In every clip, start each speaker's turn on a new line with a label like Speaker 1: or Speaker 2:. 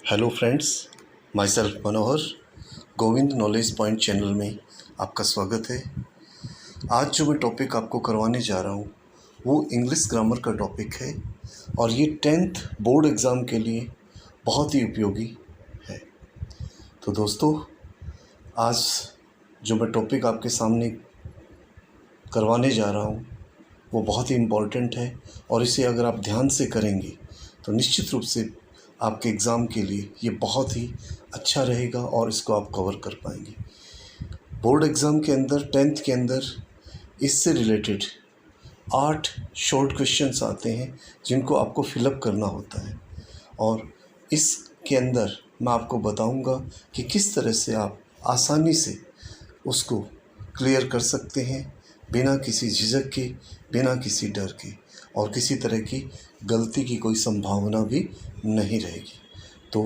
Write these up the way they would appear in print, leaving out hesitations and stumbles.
Speaker 1: Hello friends, my self Manohar Govind knowledge point channel में आपका स्वागत है। आज जो मैं टॉपिक आपको करवाने जा रहा हूँ वो इंग्लिश ग्रामर का टॉपिक है और ये 10th बोर्ड एग्ज़ाम के लिए बहुत ही उपयोगी है। तो दोस्तों, आज जो मैं टॉपिक आपके सामने करवाने जा रहा हूँ वो बहुत ही इम्पॉर्टेंट है और इसे अगर आप ध्यान से करेंगे तो निश्चित रूप से आपके एग्ज़ाम के लिए ये बहुत ही अच्छा रहेगा और इसको आप कवर कर पाएंगे। बोर्ड एग्ज़ाम के अंदर 10th के अंदर इससे रिलेटेड 8 शॉर्ट क्वेश्चंस आते हैं जिनको आपको फिलअप करना होता है और इसके अंदर मैं आपको बताऊंगा कि किस तरह से आप आसानी से उसको क्लियर कर सकते हैं बिना किसी झिझक के, बिना किसी डर के, और किसी तरह की गलती की कोई संभावना भी नहीं रहेगी। तो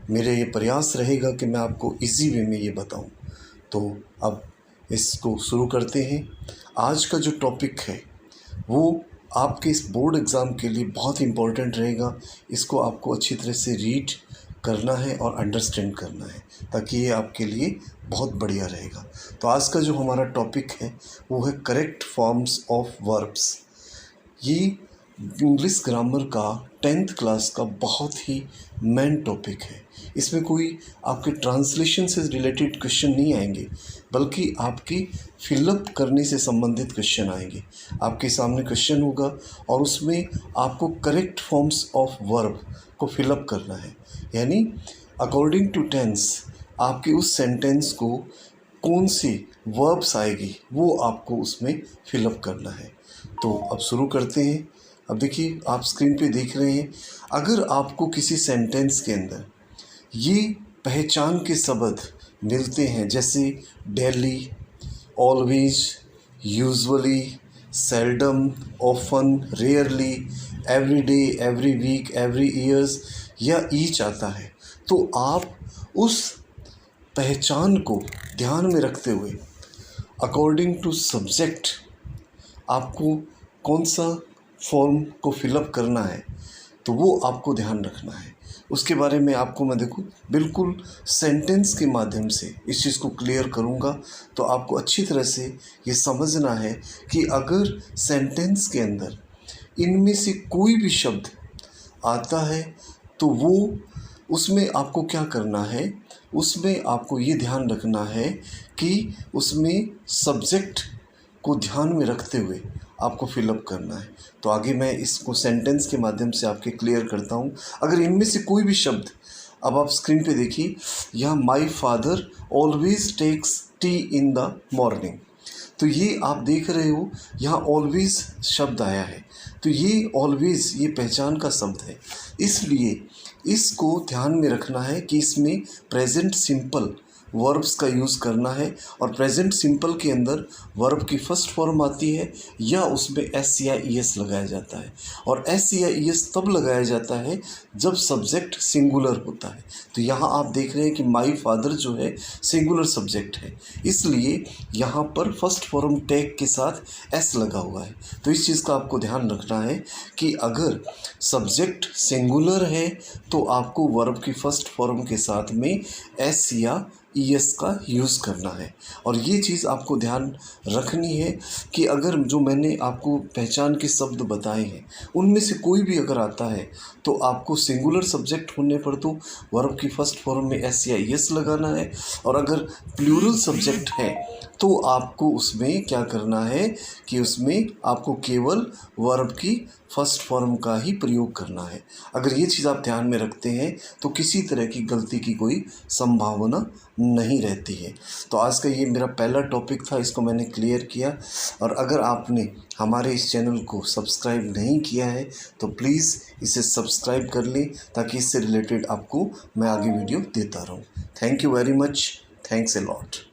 Speaker 1: मेरे ये प्रयास रहेगा कि मैं आपको इजी वे में ये बताऊं। तो अब इसको शुरू करते हैं। आज का जो टॉपिक है वो आपके इस बोर्ड एग्ज़ाम के लिए बहुत इम्पोर्टेंट रहेगा। इसको आपको अच्छी तरह से रीड करना है और अंडरस्टैंड करना है ताकि ये आपके लिए बहुत बढ़िया रहेगा। तो आज का जो हमारा टॉपिक है वो है करेक्ट फॉर्म्स ऑफ वर्ब्स। ये इंग्लिश ग्रामर का 10th क्लास का बहुत ही मेन टॉपिक है। इसमें कोई आपके ट्रांसलेशन से रिलेटेड क्वेश्चन नहीं आएंगे बल्कि आपकी फिलअप करने से संबंधित क्वेश्चन आएंगे। आपके सामने क्वेश्चन होगा और उसमें आपको करेक्ट फॉर्म्स ऑफ वर्ब को फिलअप करना है, यानी अकॉर्डिंग टू टेंस आपके उस सेंटेंस को कौन सी वर्ब्स आएगी वो आपको उसमें फिलअप करना है। तो अब शुरू करते हैं। अब देखिए, आप स्क्रीन पे देख रहे हैं, अगर आपको किसी सेंटेंस के अंदर ये पहचान के शब्द मिलते हैं जैसे daily, always, usually, seldom, often, rarely, every day, every week, every years या ईच आता है, तो आप उस पहचान को ध्यान में रखते हुए अकॉर्डिंग टू सब्जेक्ट आपको कौन सा फॉर्म को फिलअप करना है तो वो आपको ध्यान रखना है। उसके बारे में आपको मैं बिल्कुल सेंटेंस के माध्यम से इस चीज़ को क्लियर करूँगा। तो आपको अच्छी तरह से ये समझना है कि अगर सेंटेंस के अंदर इनमें से कोई भी शब्द आता है तो वो उसमें आपको क्या करना है, उसमें आपको ये ध्यान रखना है कि उसमें सब्जेक्ट को ध्यान में रखते हुए आपको फिलअप करना है। तो आगे मैं इसको सेंटेंस के माध्यम से आपके क्लियर करता हूँ। अगर इनमें से कोई भी शब्द, अब आप स्क्रीन पे देखिए, यहाँ my father always takes tea in the morning, तो ये आप देख रहे हो यहाँ ऑलवेज शब्द आया है। तो ये ऑलवेज ये पहचान का शब्द है, इसलिए इसको ध्यान में रखना है कि इसमें प्रेजेंट सिंपल वर्ब्स का यूज़ करना है और प्रेजेंट सिंपल के अंदर वर्ब की फर्स्ट फॉर्म आती है या उसमें एस या ई एस लगाया जाता है, और एस या ई एस तब लगाया जाता है जब सब्जेक्ट सिंगुलर होता है। तो यहाँ आप देख रहे हैं कि माई फादर जो है सिंगुलर सब्जेक्ट है, इसलिए यहाँ पर फर्स्ट फॉर्म टैग के साथ एस लगा हुआ है। तो इस चीज़ का आपको ध्यान रखना है कि अगर सब्जेक्ट सिंगुलर है तो आपको वर्ब की फर्स्ट फॉर्म के साथ में एस या ईएस का यूज़ करना है। और ये चीज़ आपको ध्यान रखनी है कि अगर जो मैंने आपको पहचान के शब्द बताए हैं उनमें से कोई भी अगर आता है तो आपको सिंगुलर सब्जेक्ट होने पर तो वर्ब की फर्स्ट फॉर्म में एस या ईएस लगाना है, और अगर प्लूरल सब्जेक्ट है तो आपको उसमें क्या करना है कि उसमें आपको केवल वर्ब की फर्स्ट फॉर्म का ही प्रयोग करना है। अगर ये चीज़ आप ध्यान में रखते हैं तो किसी तरह की गलती की कोई संभावना नहीं रहती है। तो आज का ये मेरा पहला टॉपिक था, इसको मैंने क्लियर किया। और अगर आपने हमारे इस चैनल को सब्सक्राइब नहीं किया है तो प्लीज़ इसे सब्सक्राइब कर लें ताकि इससे रिलेटेड आपको मैं आगे वीडियो देता रहूँ। Thank you very much. Thanks a lot.